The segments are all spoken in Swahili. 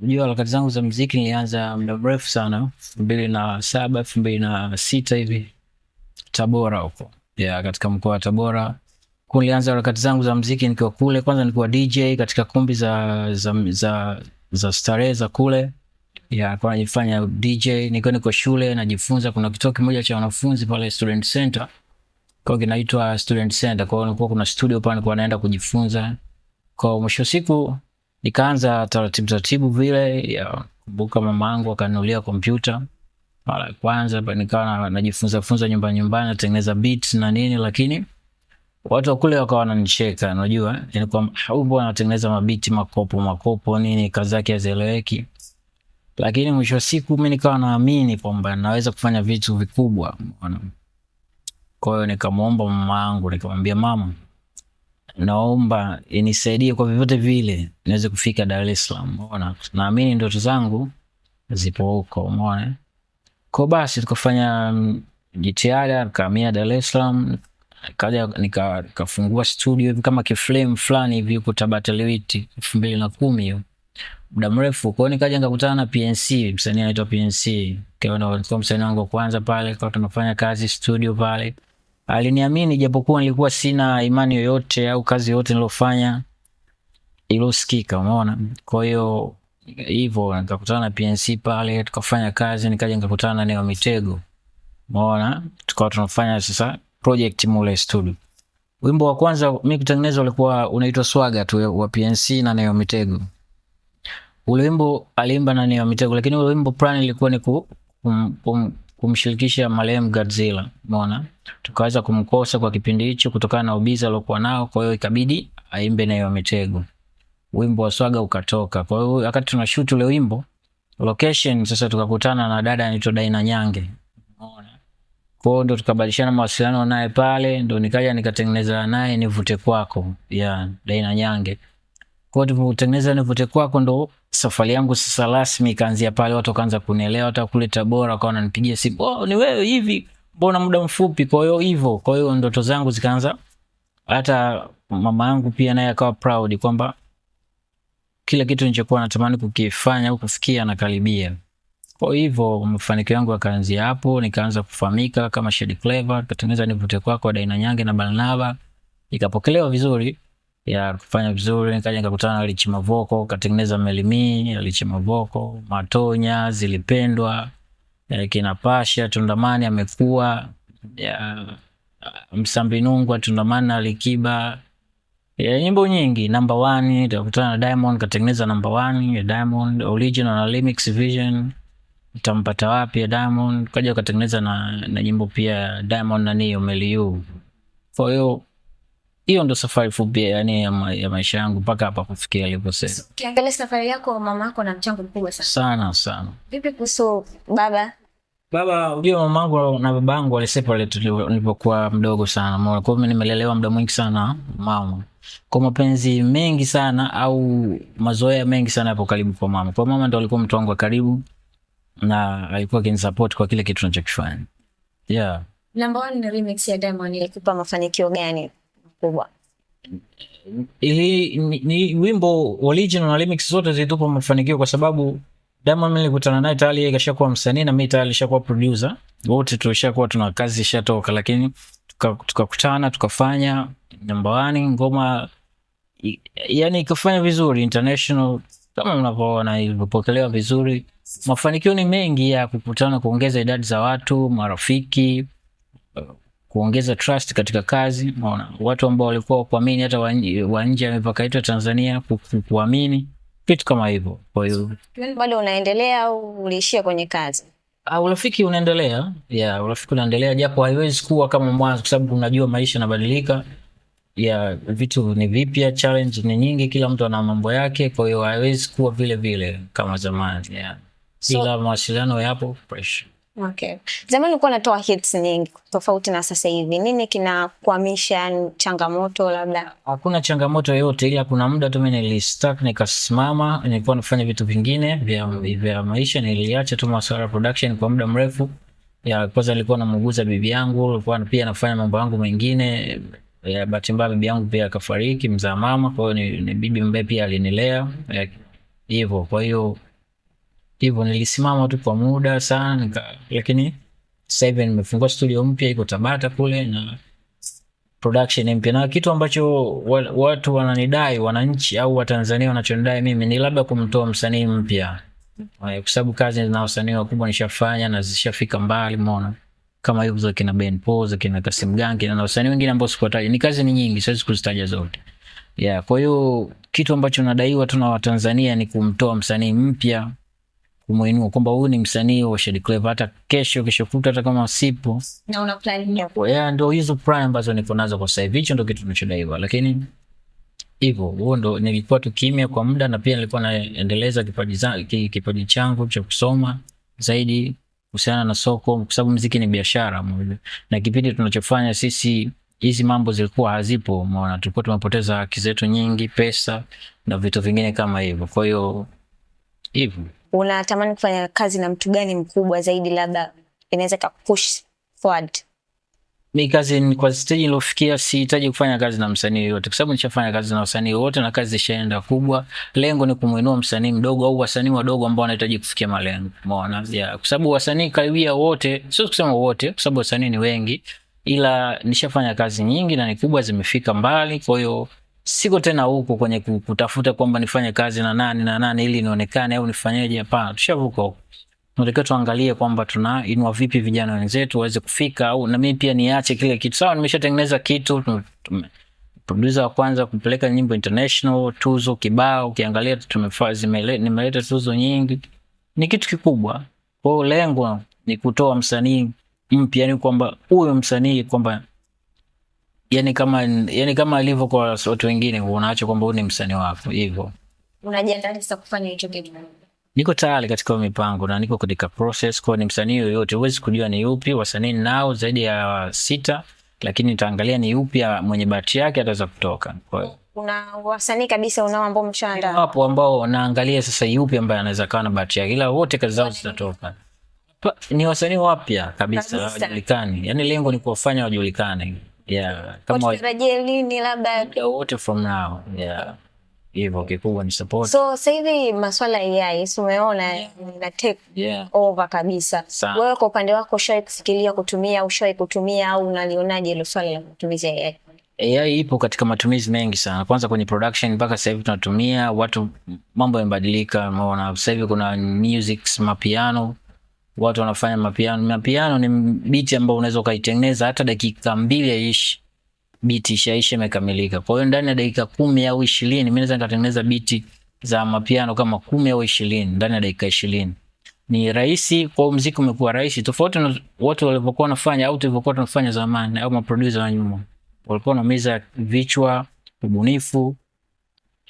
Unajua harakati zangu za muziki nilianza muda mrefu sana, 2007, 2006 hivi Tabora huko. Katika mkoa wa Tabora. Nilianza harakati zangu za muziki nikiwa kule. Kwanza nilikuwa DJ katika kumbi za starehe za kule. Kwa nifanya DJ, niko shule najifunza. Kuna kituo kimoja cha wanafunzi pale Student Center. Kwa kinaitwa Student Center. Kwa nilikuwa kuna studio pale nilikuwa naenda kujifunza. Kwa mwisho siku nikaanza taratibu vile, kumbuka mamangu akanunulia kompyuta. Mara kwanza nikawa najifunza nyumbani natengeneza beats na nini, lakini watu wa kule wakawa wananicheka, unajua, yani kwa huko anatengeneza mabiti makopo nini, kazi yake hazieleweki. Lakini mwisho wa siku mimi nikawa naamini kwamba naweza kufanya vitu vikubwa, unaona. Kwa hiyo nikamuomba mamangu, nikamwambia mama, naomba inisaidie kwa vyovyote vile niweze kufika Dar es Salaam, unaona. Naamini ndoto zangu zipo huko, unaona. Kwa basi tukafanya jitihada, nikahamia Dar es Salaam, kaja nikafungua studio hivi kama kiflame fulani hivi huko Tabata Lewiti 2010 hiyo. Muda mrefu. Kwa hiyo nikaja nikakutana na PNC, msanii anaitwa PNC. Kwa msanii wangu wa kwanza pale, kwa tunafanya kazi studio pale. Aliniamini japokuwa nilikuwa sina imani yoyote au kazi yoyote nilofanya ilosikika, umeona. Kwa hiyo hivyo nikakutana na PNC pale, tukafanya kazi, nikaja nikakutana na Neo Mitego. Umeona? Tukawa tunafanya sasa project mule studio. Wimbo wa kwanza mimi kutengeneza ulikuwa unaitwa Swaga tu wa PNC na Neo Mitego. Ule wimbo aliimba na Neo Mitego, lakini ule wimbo plan ilikuwa ni kumshirikisha marehemu Godzilla, umeona. Tukaweza kumkosa kwa kipindi hicho kutokana na ubiza aliokuwa nao, kwa hiyo ikabidi aimbe Neo Mitego. Wimbo wa Swaga ukatoka. Kwa hiyo wakati tunashoot ule wimbo, location sasa tukakutana na dada anaitwa Daina Nyange. Umeona? Kwa hiyo ndo tukabadilishana mawasiliano naye pale, ndo nikaja nikatengeneza naye Nivute Kwako ya Daina Nyange. Kwa hiyo tumetengeneza Nivute Kwako, ndo safari yangu sasa rasmi ikaanzia pale. Watu wakaanza kunielewa, hata kule Tabora wakawa wananipigia simu, "Oh, ni wewe hivi? Mbona muda mfupi?" Kwa hiyo hivyo. Kwa hiyo ndoto zangu zikaanza, hata mama yangu pia naye akawa proud kwamba kila kitu nilichokuwa natamani kukifanya au kufikia na karibia. Kwa hivyo mafanikio yangu yakaanzia hapo, nikaanza kufahamika kama Shady Clever, tukatengeneza Nivute Kwako Daina Nyange na Barnaba. Ikapokelewa vizuri, kufanya vizuri. Nikaja nikakutana na Rich Mavoko, katengeneza Melimi, Rich Mavoko, Matonya, Zilipendwa, kina Pasha, Tundamani amekuwa, Msambinungwa, Tundamani na Alikiba. Nyimbo nyingi, number 1, nikakutana na Diamond, katengeneza number 1 ya Diamond, original na remix vision. Utampata wapi ya Diamond, kaja katengeneza na nyimbo pia Diamond na Neo Meliu. Kwa hiyo ndo safari fupi yani ya maisha yangu mpaka hapa kufikia alipo sasa. Ukiangalia safari yako, mama yako na mchango mkubwa sana. Sana. Vipi kuhusu baba? Baba, unajua mamangu na babangu waliseparate nilipokuwa mdogo sana. Kwa hiyo mimi nimelelewa muda mwingi sana mama. Kwa mapenzi mengi sana au mazoea mengi sana hapo karibu kwa mama. Kwa mama ndo alikuwa mtu wangu wa karibu na alikuwa akinisupport kwa kile kitu tunachokifanya. Number 1 ni remix ya Diamond, ilikupa mafanikio gani kubwa? Ni wimbo original na remix zote zilitupa mafanikio kwa sababu Diamond mimi nilikutana naye tayari yeye kashakuwa msanii na mimi tayari nishakuwa producer. Wote tulishakuwa tuna kazi ishatoka, lakini tukakutana tukafanya number 1 ngoma, yani ikafanya vizuri international kama mnavyoona, ilipokelewa vizuri. Mafanikio ni mengi ya kukutana, kuongeza idadi za watu, marafiki, kuongeza trust katika kazi, unaona. Watu ambao walikuwa kuamini hata wa nje ya mipaka yetu Tanzania kuamini vitu kama hivyo. Kwa hiyo bado unaendelea au uliishia kwenye kazi? Urafiki unaendelea. Urafiki unaendelea japo haiwezi kuwa kama mwanzo kwa sababu unajua maisha yanabadilika. Vitu ni vipya, challenge ni nyingi, kila mtu ana mambo yake, kwa hiyo haiwezi kuwa vile kama zamani. Ila mawasiliano yapo fresh. Okay. Zamani ulikuwa unatoa hits nyingi tofauti na sasa hivi. Nini kinakwamisha, changamoto labda? Hakuna changamoto yoyote, ila kuna muda tu mimi nilistuck nikasimama, nilikuwa nafanya vitu vingine vya maisha, niliacha tu masuala ya production kwa muda mrefu. Kwanza nilikuwa namuguza bibi yangu, nilikuwa pia nafanya mambo yangu mengine. Bahati mbaya bibi yangu pia akafariki, mzaa mama, kwa hiyo ni bibi ambaye pia alinilea. Hivyo kwa hiyo hivyo nilisimama tu kwa muda sana lakini sasa hivi nimefungua studio mpya iko Tabata kule na production mpya, na kitu ambacho watu wananidai, wananchi au Watanzania wanachonidai mimi ni labda kumtoa msanii mpya, kwa sababu kazi na wasanii wakubwa nishafanya na zishafika mbali, umeona kama hizo za kina Ben Pol, za kina Kasim Gangi na wasanii wengine ambao sikuwataja, ni kazi ni nyingi, siwezi kuzitaja zote. Yeah, kwa hiyo kitu ambacho nadaiwa tu na Watanzania ni kumtoa msanii mpya, kumuinua kwamba huyu ni msanii wa Shady Clever, hata kesho kutwa, hata kama sipo na una plan hapo. Yeah, ndio hizo prime ambazo niko nazo kwa sasa hivi, hicho ndio kitu tunachodaiwa. Lakini hivyo huo ndo nilikuwa tu kimya kwa muda, na pia nilikuwa naendeleza kipaji changu cha kusoma zaidi kuhusiana na soko, kwa sababu muziki ni biashara moja, na kipindi tunachofanya sisi hizi mambo zilikuwa hazipo, umeona, tulikuwa tumepoteza haki zetu nyingi, pesa na vitu vingine kama hivyo. Kwa hiyo hivyo. Unatamani kufanya kazi na mtu gani mkubwa zaidi, labda inaweza kupush forward? Mimi kazi kwa stage nilofikia, sihitaji kufanya kazi na msanii yote, kwa sababu nishafanya kazi na wasanii wote na kazi zishaenda kubwa. Lengo ni kumuinua msanii mdogo au wasanii wadogo ambao wanahitaji kufikia malengo, umeona. Kwa sababu wasanii karibia wote, sio kusema wote, kwa sababu wasanii ni wengi, ila nishafanya kazi nyingi na ni kubwa, zimefika mbali. Kwa hiyo siko tena huko kwenye kutafuta kwamba nifanye kazi na nani ili nionekane au nifanyeje. Hapana, tushavuka huko. Tunataka tuangalie kwamba tunainua vipi vijana wenzetu waweze kufika, au na mimi pia niache kile kitu. Sawa, nimeshatengeneza kitu, producer wa kwanza kupeleka nyimbo international, tuzo kibao, ukiangalia nimeleta tuzo nyingi, ni kitu kikubwa. Kwa hiyo lengo ni kutoa msanii mpya, yani kwamba huyo msanii kwamba yani kama alivyo kwa watu wengine, unaacha kwamba huyu ni msanii wako hivyo. Unajiandaa sasa kufanya hicho kitu? Niko tayari katika mipango na niko katika process. Kwa ni msanii yoyote, huwezi kujua ni yupi. Wasanii nao zaidi ya 6, lakini nitaangalia ni yupi mwenye bahati yake ataweza kutoka. Kwa hiyo kuna wasanii kabisa unao ambao umeshaandaa hapo, ambao naangalia sasa yupi ambaye anaweza kuwa na bahati yake, ila wote kazi zao zitatoka. Ni wasanii wapya kabisa, wajulikane. Yani lengo ni kuwafanya wajulikane. Yeah, kama tutarajie lini labda wote from now. Yeah. Hivyo kikubwa ni support. So sasa hivi masuala ya AI umeona na take over kabisa. Wewe kwa upande wako ushawahi kufikiria kutumia, ushawahi kutumia, au unalionaje hilo swala la kutumia AI? AI ipo katika matumizi mengi sana. Kwanza kwenye production mpaka sasa hivi tunatumia, watu mambo yamebadilika. Umeona sasa hivi kuna music, mapiano, watu wanafanya mapiano. Mapiano ni beat ambayo unaweza kuitengeneza hata dakika 2 yaishi. Beat ishaisha imekamilika. Kwa hiyo ndani ya dakika 10 au 20 mimi naweza nikatengeneza beat za mapiano kama 10 au 20 ndani ya dakika 20. Ni rahisi, kwa muziki umekuwa rahisi tofauti na watu walivyokuwa wanafanya au tulivyokuwa tunafanya zamani, au maproducer wa nyuma walikuwa wanamiza vichwa, ubunifu.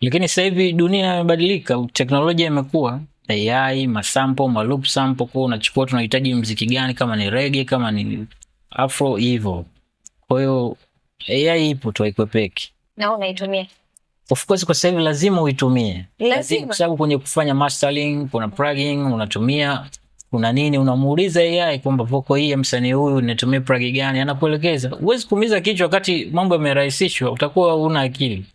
Lakini sasa hivi dunia imebadilika, teknolojia imekuwa, AI, masample, loop sample, kwa unachukua tunahitaji muziki gani, kama ni reggae, kama ni afro hivyo. Kwa hiyo AI ipo tu, haikwepeki. Na unaitumia? Of course kwa sasa hivi lazima uitumie. Lazima, kwa sababu kwenye kufanya mastering, kuna plugging unatumia, kuna nini, unamuuliza AI kwamba vocal hii ya msanii huyu nitumie plug gani, anakuelekeza. Huwezi kuumiza kichwa wakati mambo yamerahisishwa, utakuwa una akili.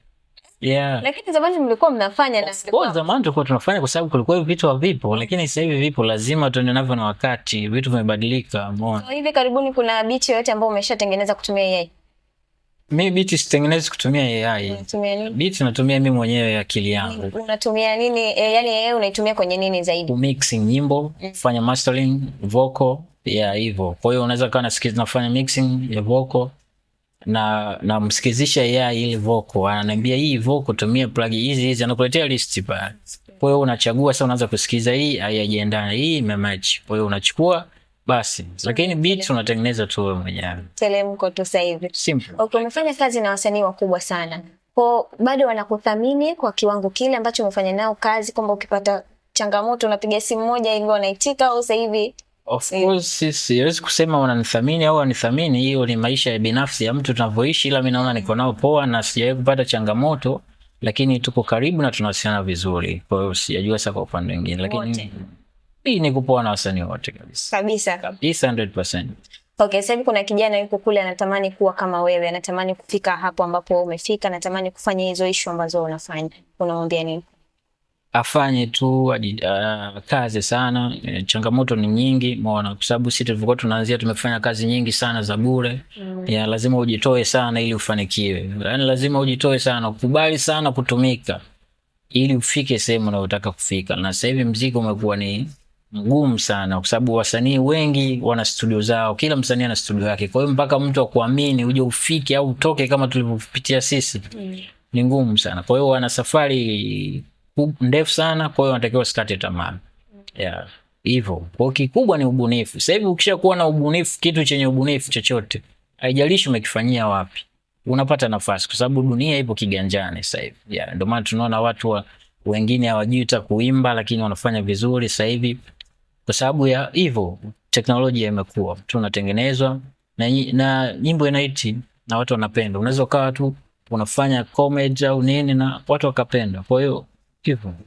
Yeah. Lakini zamani mlikuwa mnafanya na kwa zamani tulikuwa tunafanya kwa sababu kulikuwa hivi vitu havipo, lakini sasa hivi vipo, lazima tuende navyo na wakati, vitu vimebadilika. Umeona? So hivi karibuni kuna beat yoyote ambayo umeshatengeneza kutumia AI? Mimi beat sitengenezi kutumia AI. Beat natumia mimi mwenyewe akili yangu. Unatumia nini? Yani AI unaitumia kwenye nini zaidi? Mixing nyimbo, kufanya mastering, vocal, hivyo. Kwa hiyo unaweza kana nafanya mixing ya vocal na msikizisha AI ile vocal. Ananiambia hii vocal tumia plug hizi, anakuletea list pale. Kwa hiyo unachagua sasa, unaanza kusikiza hii haijaendana, hii imematch. Kwa hiyo unachukua basi, lakini beats unatengeneza tu wewe mwenyewe. Telemko tu sasa hivi. Simple. Okay, umefanya kazi na wasanii wakubwa sana. Kwa bado wanakuthamini kwa kiwango kile ambacho umefanya nao kazi, kwamba ukipata changamoto unapiga simu moja hivi wanaitika, au sasa hivi? Of course siwezi kusema wananithamini au wanithamini, hiyo ni maisha ya binafsi ya mtu tunavyoishi, ila mimi naona niko nao poa na sijawahi kupata changamoto, lakini tuko karibu na tunawasiliana vizuri. Kwa hiyo sijajua sasa kwa upande mwingine, lakini hii ni kupoa na wasanii wote kabisa. Kabisa 100%. Okay, sasa hivi kuna kijana yuko kule anatamani kuwa kama wewe, anatamani kufika hapo ambapo umefika, anatamani kufanya hizo issue ambazo unafanya. Unamwambia nini? afanye tu kazi sana. Changamoto ni nyingi umeona, kwa sababu sisi tulikuwa tunaanzia tumefanya kazi nyingi sana za bure. Ya lazima ujitoe sana ili ufanikiwe. Yaani lazima ujitoe sana, ukubali sana kutumika ili ufike sehemu unayotaka kufika. Na sasa hivi muziki umekuwa ni mgumu sana kwa sababu wasanii wengi wana studio zao, kila msanii ana studio yake. Kwa hiyo mpaka mtu akuamini uje ufike au utoke kama tulivyopitia sisi ni ngumu sana. Kwa hiyo wana safari ndefu sana, kwa hiyo wanatakiwa usikate tamaa. Yeah, hivyo. Kwa kikubwa ni ubunifu. Sasa hivi ukishakuwa na ubunifu, kitu chenye ubunifu chochote, haijalishi umekifanyia wapi, unapata nafasi kwa sababu dunia ipo kiganjani sasa hivi. Yeah, ndio maana tunaona watu wengine hawajui kuimba lakini wanafanya vizuri sasa hivi kwa sababu ya hivyo teknolojia imekuwa. Tunatengenezwa na nyimbo inaiti na watu wanapenda. Unaweza ukawa tu unafanya comedy au nini na watu wakapenda. Kwa hiyo hivyo.